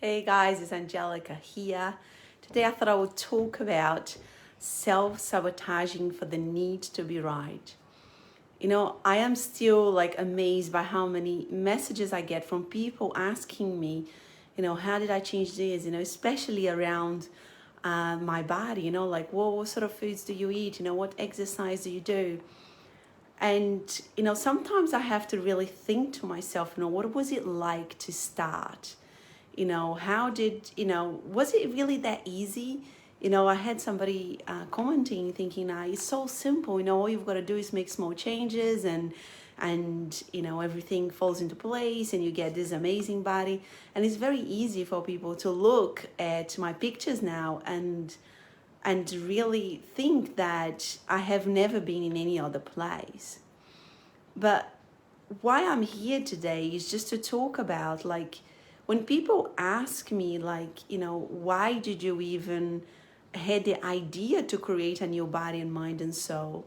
Hey guys, it's Angelica here. Today I thought I would talk about self-sabotaging for the need to be right. You know, I am still amazed by how many messages I get from people asking me, how did I change this? Especially around my body, what sort of foods do you eat? What exercise do you do? And, sometimes I have to really think to myself, what was it like to start? Was it really that easy? I had somebody commenting, thinking, it's so simple, all you've got to do is make small changes and everything falls into place and you get this amazing body. And it's very easy for people to look at my pictures now and really think that I have never been in any other place. But why I'm here today is just to talk about when people ask me why did you even had the idea to create a new body and mind and soul?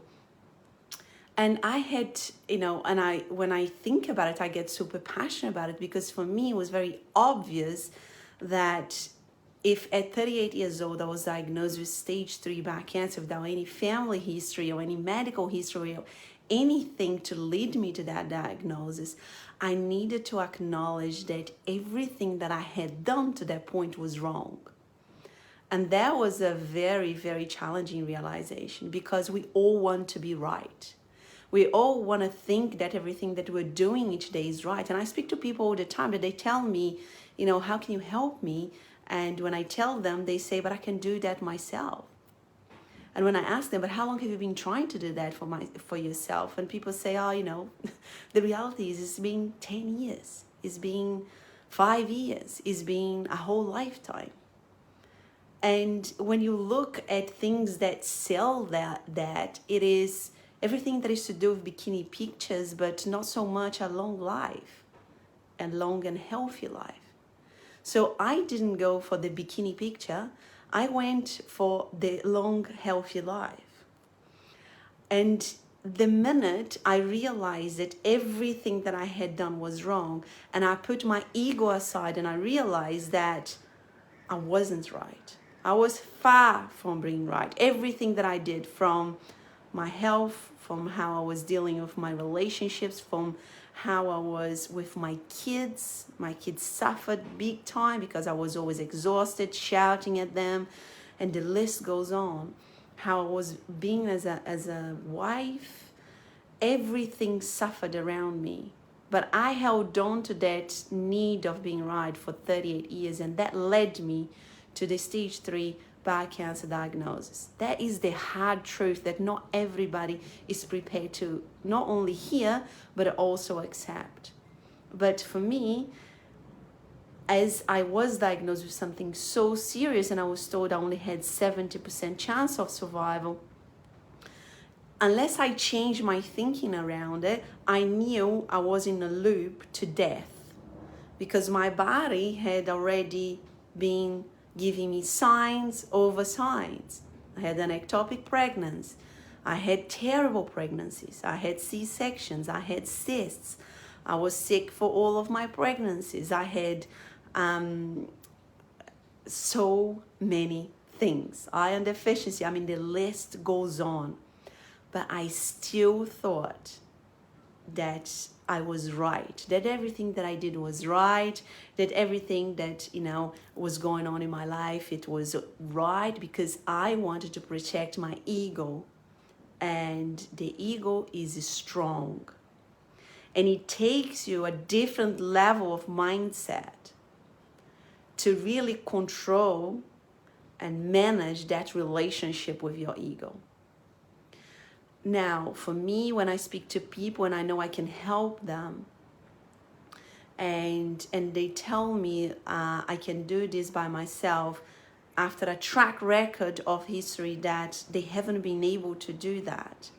And I had, when I think about it, I get super passionate about it, because for me it was very obvious that if at 38 years old I was diagnosed with stage 3 bowel cancer without any family history or any medical history or anything to lead me to that diagnosis, I needed to acknowledge that everything that I had done to that point was wrong. And that was a very, very challenging realization, because we all want to be right. We all want to think that everything that we're doing each day is right. And I speak to people all the time that they tell me, how can you help me? And when I tell them, they say, but I can do that myself. And when I ask them, but how long have you been trying to do that for yourself? And people say, the reality is it's been 10 years, it's been 5 years, it's been a whole lifetime. And when you look at things that sell that it is everything that is to do with bikini pictures, but not so much a long life and long and healthy life. So I didn't go for the bikini picture. I went for the long, healthy life. And the minute I realized that everything that I had done was wrong, and I put my ego aside and I realized that I wasn't right. I was far from being right. Everything that I did, from my health, from how I was dealing with my relationships, from how I was with my kids suffered big time because I was always exhausted, shouting at them, and the list goes on. How I was being as a wife, everything suffered around me. But I held on to that need of being right for 38 years, and that led me to the stage 3 bowel cancer diagnosis. That is the hard truth that not everybody is prepared to not only hear, but also accept. But for me, as I was diagnosed with something so serious and I was told I only had 70% chance of survival, unless I changed my thinking around it, I knew I was in a loop to death, because my body had already been giving me signs over signs. I had an ectopic pregnancy. I had terrible pregnancies. I had C-sections. I had cysts. I was sick for all of my pregnancies. I had so many things. Iron deficiency. the list goes on. But I still thought that I was right, that everything that I did was right, that everything that, was going on in my life, it was right, because I wanted to protect my ego. And the ego is strong. And it takes you a different level of mindset to really control and manage that relationship with your ego. Now, for me, when I speak to people and I know I can help them, and they tell me I can do this by myself, after a track record of history that they haven't been able to do that,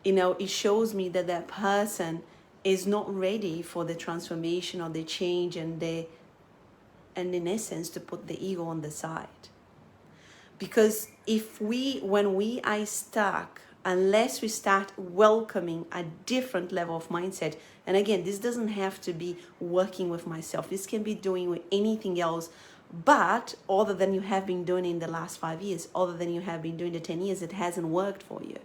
it shows me that that person is not ready for the transformation or the change, and in essence to put the ego on the side. Because when we are stuck unless we start welcoming a different level of mindset. And again, this doesn't have to be working with myself. This can be doing with anything else, but other than you have been doing in the last 5 years, other than you have been doing the 10 years, it hasn't worked for you.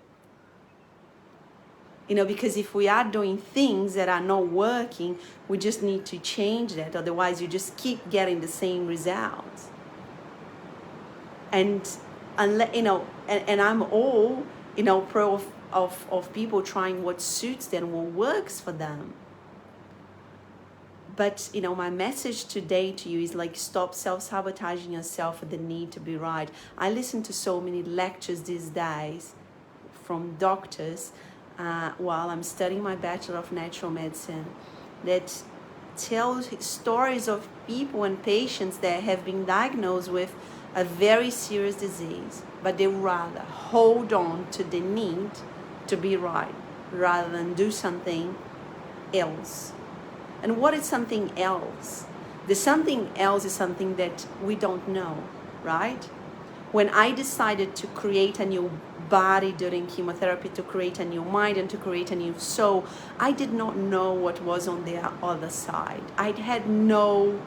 You know, because if we are doing things that are not working, we just need to change that. Otherwise, you just keep getting the same results. And you know, and I'm all, you know, pro of people trying what suits them, what works for them. But, you know, my message today to you is like, stop self-sabotaging yourself for the need to be right. I listen to so many lectures these days from doctors while I'm studying my Bachelor of Natural Medicine that tell stories of people and patients that have been diagnosed with a very serious disease, but they rather hold on to the need to be right rather than do something else. And what is something else? The something else is something that we don't know, right? When I decided to create a new body during chemotherapy, to create a new mind and to create a new soul, I did not know what was on the other side. I had no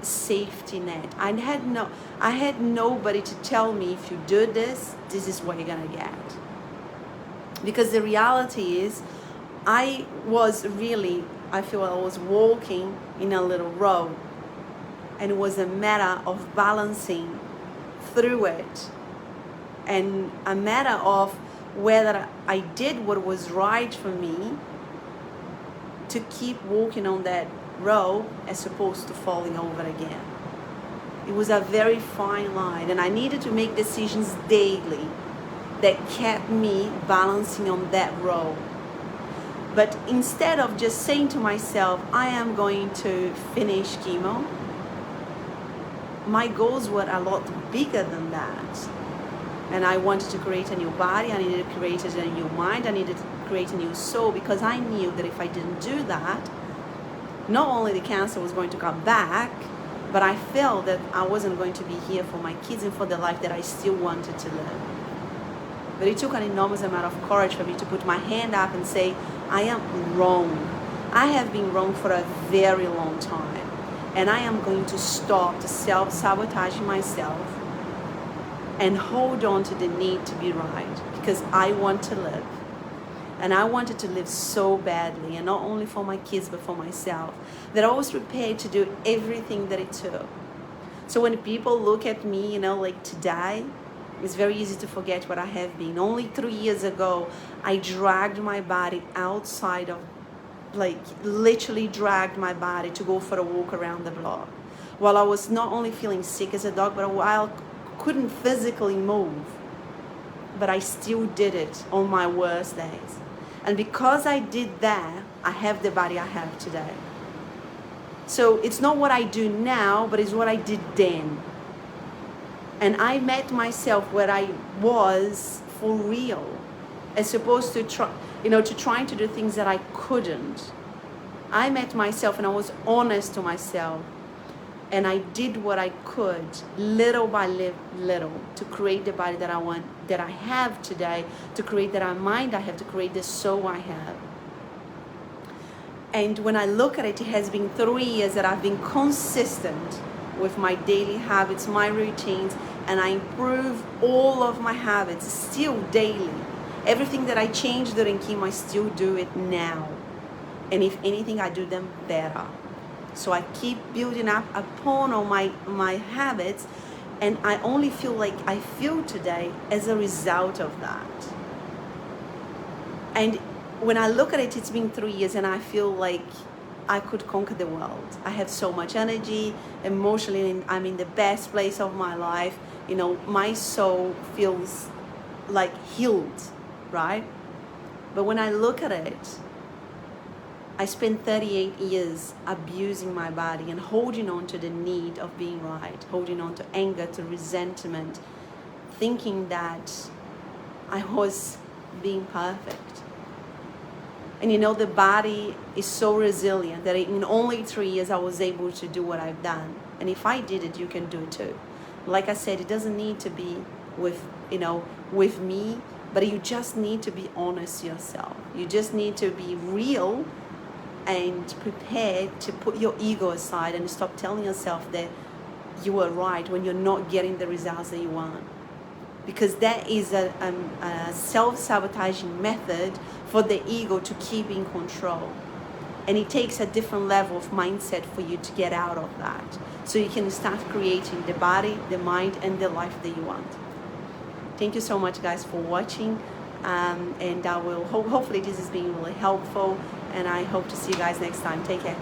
safety net. I had nobody to tell me, if you do this, this is what you're gonna get. Because the reality is, I feel I was walking in a little road, and it was a matter of balancing through it, and a matter of whether I did what was right for me to keep walking on that road as opposed to falling over again. It was a very fine line, and I needed to make decisions daily that kept me balancing on that road. But instead of just saying to myself, I am going to finish chemo, my goals were a lot bigger than that. And I wanted to create a new body, I needed to create a new mind, I needed to create a new soul, because I knew that if I didn't do that, not only the cancer was going to come back, but I felt that I wasn't going to be here for my kids and for the life that I still wanted to live. But it took an enormous amount of courage for me to put my hand up and say, I am wrong. I have been wrong for a very long time. And I am going to stop to self-sabotaging myself and hold on to the need to be right, because I want to live. And I wanted to live so badly, and not only for my kids, but for myself, that I was prepared to do everything that it took. So when people look at me, you know, like today, it's very easy to forget what I have been. Only 3 years ago, I dragged my body outside of, like literally dragged my body to go for a walk around the block. While I was not only feeling sick as a dog, but while I couldn't physically move. But I still did it on my worst days. And because I did that, I have the body I have today. So it's not what I do now, but it's what I did then. And I met myself where I was for real, as opposed to trying to do things that I couldn't. I met myself and I was honest to myself. And I did what I could, little by little, to create the body that I want, that I have today, to create that mind I have, to create the soul I have. And when I look at it, it has been 3 years that I've been consistent with my daily habits, my routines, and I improve all of my habits still daily. Everything that I changed during chemo, I still do it now. And if anything, I do them better. So I keep building up upon all my habits, and I only feel like I feel today as a result of that. And when I look at it, it's been 3 years, and I feel like I could conquer the world. I have so much energy, emotionally, I'm in the best place of my life. You know, my soul feels like healed, right? But when I look at it, I spent 38 years abusing my body and holding on to the need of being right, holding on to anger, to resentment, thinking that I was being perfect. And you know, the body is so resilient that in only 3 years I was able to do what I've done. And if I did it, you can do it too. Like I said, it doesn't need to be with, with me, but you just need to be honest yourself. You just need to be real and prepared to put your ego aside and stop telling yourself that you were right when you're not getting the results that you want. Because that is a self-sabotaging method for the ego to keep in control. And it takes a different level of mindset for you to get out of that. So you can start creating the body, the mind, and the life that you want. Thank you so much, guys, for watching. And I will hopefully this has been really helpful. And I hope to see you guys next time. Take care.